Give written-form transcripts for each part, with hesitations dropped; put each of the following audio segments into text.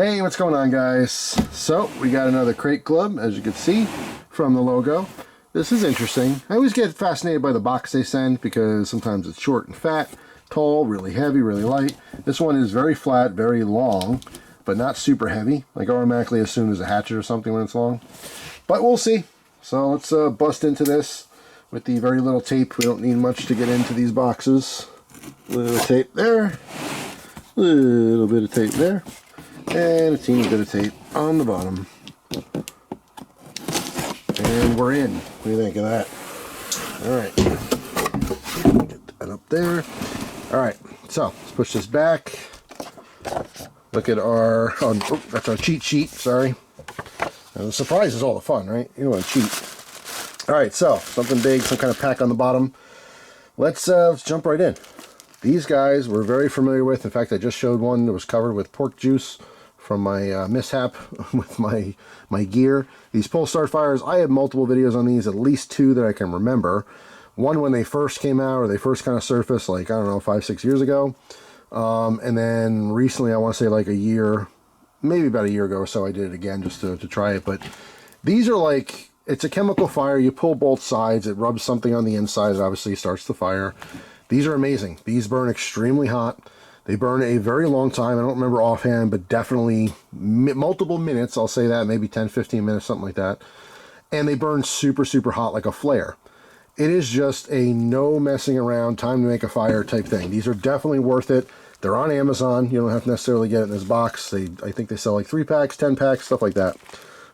Hey, what's going on, guys? So we got another crate club, as you can see from the logo. This is interesting. I always get fascinated by the box they send because sometimes it's short and fat, tall, really heavy, really light. This one is very flat, very long, but not super heavy. Like automatically assume there's a hatchet or something when it's long. But we'll see. So let's bust into this with the very little tape. We don't need much to get into these boxes. Little tape there. Little bit of tape there. And a teeny bit of tape on the bottom. And we're in. What do you think of that? Alright. Get that up there. Alright, so let's push this back. Look at our, oh, that's our cheat sheet, sorry. Now, the surprise is all the fun, right? You don't want to cheat. Alright, so something big, some kind of pack on the bottom. Let's jump right in. These guys we're very familiar with. In fact, I just showed one that was covered with pork juice from my mishap with my gear. These pole start fires, I have multiple videos on these, at least 2 that I can remember. One when they first came out, or they first kind of surfaced, like, I don't know, 5-6 years ago. And then recently, I want to say like a year, maybe about a year ago or so, I did it again just to try it. But these are like, it's a chemical fire. You pull both sides, it rubs something on the inside, it obviously starts the fire. These are amazing. These burn extremely hot. They burn a very long time. I don't remember offhand, but definitely multiple minutes. I'll say that, maybe 10, 15 minutes, something like that. And they burn super, super hot like a flare. It is just a no messing around, time to make a fire type thing. These are definitely worth it. They're on Amazon. You don't have to necessarily get it in this box. I think they sell like 3 packs, 10 packs, stuff like that.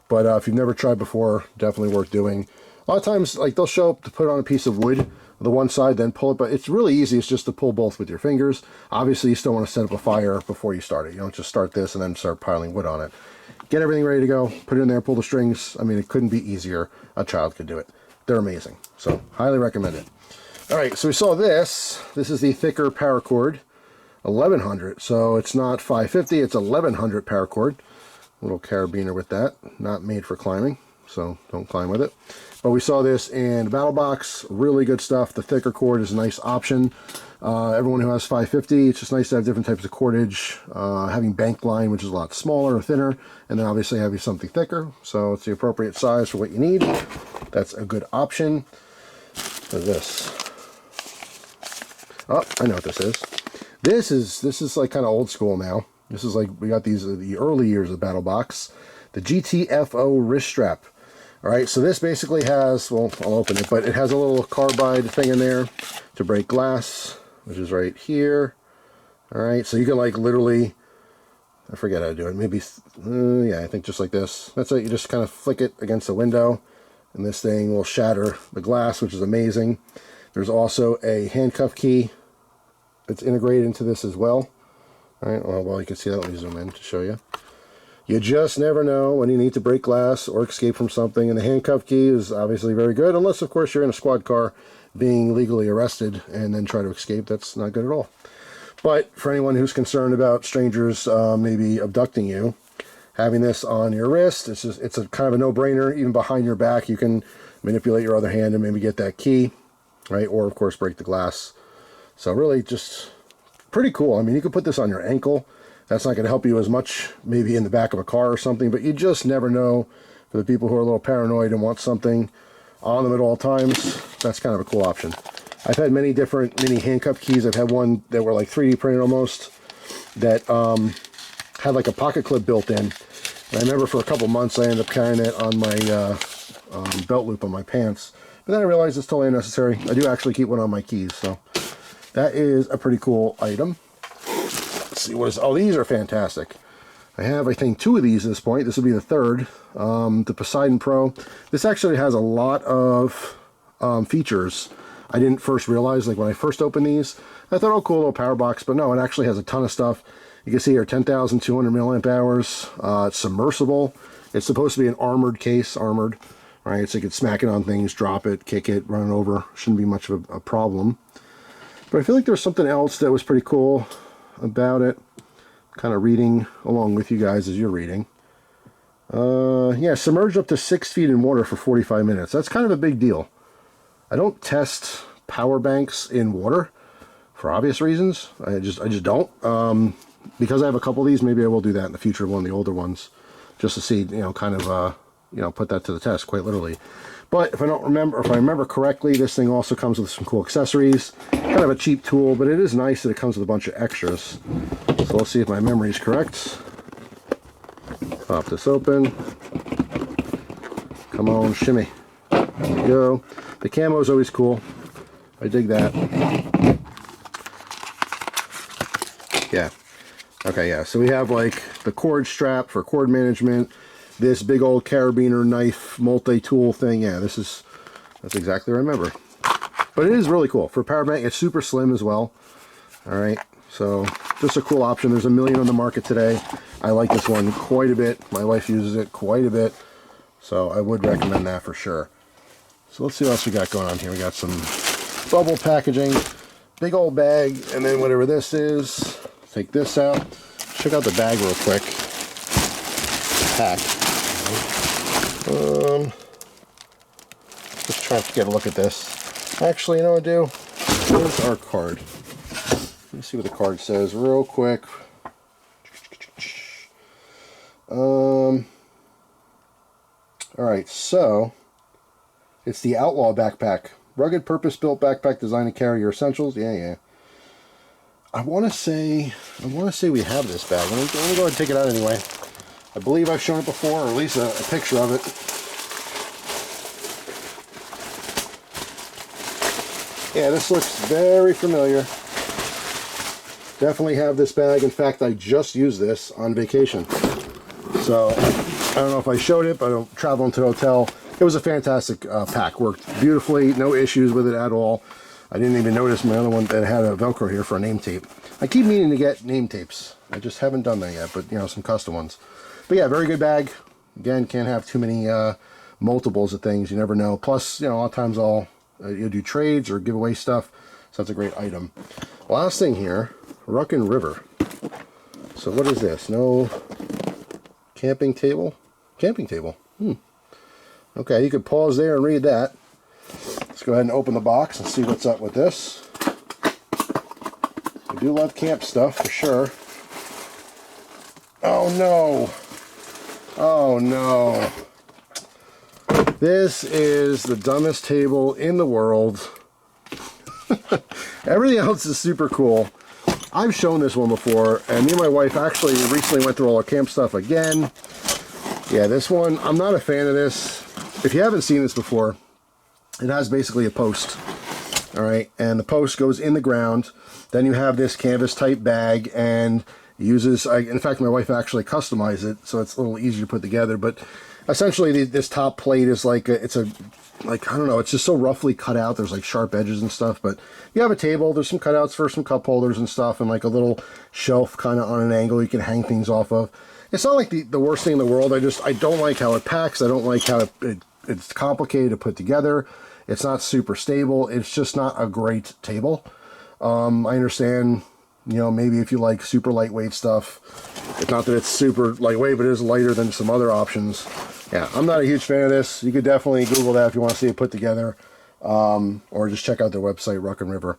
But if you've never tried before, definitely worth doing. A lot of times, like, they'll show up to put on a piece of wood, the one side, then pull it, but it's really easy. It's just to pull both with your fingers. Obviously, you still want to set up a fire before you start it. You don't just start this and then start piling wood on it. Get everything ready to go, put it in there, pull the strings. I mean, it couldn't be easier. A child could do it. They're amazing. So, highly recommend it. All right, so we saw this. This is the thicker paracord, 1100. So, it's not 550, it's 1100 paracord. Little carabiner with that. Not made for climbing, so don't climb with it. But we saw this in BATTLBOX, really good stuff. The thicker cord is a nice option. Everyone who has 550, it's just nice to have different types of cordage. Having bank line, which is a lot smaller or thinner, and then obviously having something thicker. So it's the appropriate size for what you need. That's a good option. What is this? Oh, I know what this is. This is like kind of old school now. This is like, we got these the early years of BATTLBOX. The GTFO wrist strap. Alright, so this basically has, well, I'll open it, but it has a little carbide thing in there to break glass, which is right here. Alright, so you can like literally, I forget how to do it, maybe, yeah, I think just like this. That's it, you just kind of flick it against the window, and this thing will shatter the glass, which is amazing. There's also a handcuff key that's integrated into this as well. Alright, well, you can see that. Let me zoom in to show you. You just never know when you need to break glass or escape from something, and the handcuff key is obviously very good, unless, of course, you're in a squad car being legally arrested and then try to escape. That's not good at all. But for anyone who's concerned about strangers maybe abducting you, having this on your wrist, it's a kind of a no-brainer. Even behind your back, you can manipulate your other hand and maybe get that key, right? Or, of course, break the glass. So really just pretty cool. I mean, you could put this on your ankle. That's not going to help you as much, maybe in the back of a car or something, but you just never know. For the people who are a little paranoid and want something on them at all times, that's kind of a cool option. I've had many different mini handcuff keys. I've had one that were like 3D printed almost, that had like a pocket clip built in. And I remember for a couple months I ended up carrying it on my belt loop on my pants. But then I realized it's totally unnecessary. I do actually keep one on my keys, so that is a pretty cool item. Let's see, what is, oh, these are fantastic. I have, I think, 2 of these at this point. This will be the 3rd. The Poseidon Pro. This actually has a lot of features I didn't first realize. Like when I first opened these, I thought, oh, cool, little power box. But no, it actually has a ton of stuff. You can see here, 10,200 milliamp hours. It's submersible. It's supposed to be an armored case, right? So you could smack it on things, drop it, kick it, run it over. Shouldn't be much of a problem. But I feel like there's something else that was pretty cool about it. Kind of reading along with you guys as you're reading. Yeah, submerged up to 6 feet in water for 45 minutes. That's kind of a big deal. I don't test power banks in water for obvious reasons. I just don't. because I have a couple of these, maybe I will do that in the future, one of the older ones, just to see, you know, kind of, you know, put that to the test, quite literally. But if I remember correctly, this thing also comes with some cool accessories. Kind of a cheap tool, but it is nice that it comes with a bunch of extras. So let's see if my memory is correct. Pop this open. Come on, shimmy. There we go. The camo is always cool. I dig that. Yeah. Okay, yeah. So we have like the cord strap for cord management. This big old carabiner knife multi-tool thing. Yeah, that's exactly what I remember. But it is really cool. For power bank, it's super slim as well. All right. So just a cool option. There's a million on the market today. I like this one quite a bit. My wife uses it quite a bit. So I would recommend that for sure. So let's see what else we got going on here. We got some bubble packaging, big old bag, and then whatever this is, take this out. Check out the bag real quick. Pack. Just trying to get a look at this. Actually, you know what I'll do? Here's our card. Let me see what the card says real quick. Alright, so it's the Outlaw backpack. Rugged, purpose-built backpack designed to carry your essentials. Yeah. I want to say we have this bag. Let me go ahead and take it out anyway. I believe I've shown it before, or at least a picture of it. Yeah, this looks very familiar. Definitely have this bag. In fact, I just used this on vacation. So, I don't know if I showed it, but I'm traveling to the hotel. It was a fantastic pack. Worked beautifully. No issues with it at all. I didn't even notice my other one that had a Velcro here for a name tape. I keep meaning to get name tapes. I just haven't done that yet, but, you know, some custom ones. But yeah, very good bag. Again, can't have too many multiples of things. You never know. Plus, you know, a lot of times you'll do trades or give away stuff. So that's a great item. Last thing here, Ruckin River. So what is this? No camping table? Camping table. Okay, you could pause there and read that. Let's go ahead and open the box and see what's up with this. I do love camp stuff for sure. Oh no! Oh no! This is the dumbest table in the world. Everything else is super cool. I've shown this one before, and me and my wife actually recently went through all our camp stuff again. Yeah, this one, I'm not a fan of this. If you haven't seen this before, it has basically a post. Alright, and the post goes in the ground. Then you have this canvas type bag, and uses, in fact my wife actually customized it, so it's a little easier to put together, but essentially this top plate is like, I don't know, it's just so roughly cut out. There's like sharp edges and stuff, but you have a table, there's some cutouts for some cup holders and stuff, and like a little shelf kind of on an angle you can hang things off of. It's not like the worst thing in the world. I don't like how it packs. I don't like how it's complicated to put together. It's not super stable. It's just not a great table. I understand, you know, maybe if you like super lightweight stuff. It's not that it's super lightweight, but it is lighter than some other options. Yeah, I'm not a huge fan of this. You could definitely Google that if you want to see it put together. Or just check out their website, Ruckin River.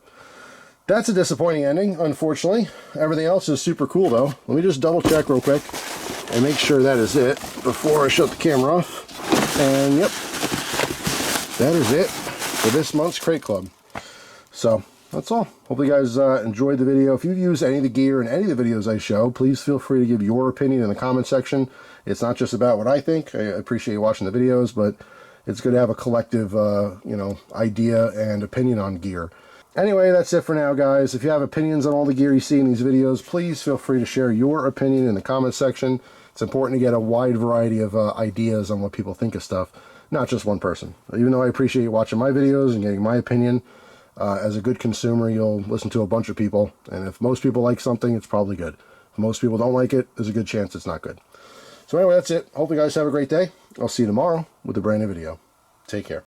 That's a disappointing ending, unfortunately. Everything else is super cool, though. Let me just double check real quick and make sure that is it before I shut the camera off. And yep, that is it for this month's Crate Club. So that's all. Hope you guys enjoyed the video. If you use any of the gear in any of the videos I show, please feel free to give your opinion in the comment section. It's not just about what I think. I appreciate you watching the videos, but it's good to have a collective, you know, idea and opinion on gear. Anyway, that's it for now, guys. If you have opinions on all the gear you see in these videos, please feel free to share your opinion in the comment section. It's important to get a wide variety of ideas on what people think of stuff, not just one person. Even though I appreciate you watching my videos and getting my opinion, as a good consumer, you'll listen to a bunch of people, and if most people like something, it's probably good. If most people don't like it, there's a good chance it's not good. So anyway, that's it. Hope you guys have a great day. I'll see you tomorrow with a brand new video. Take care.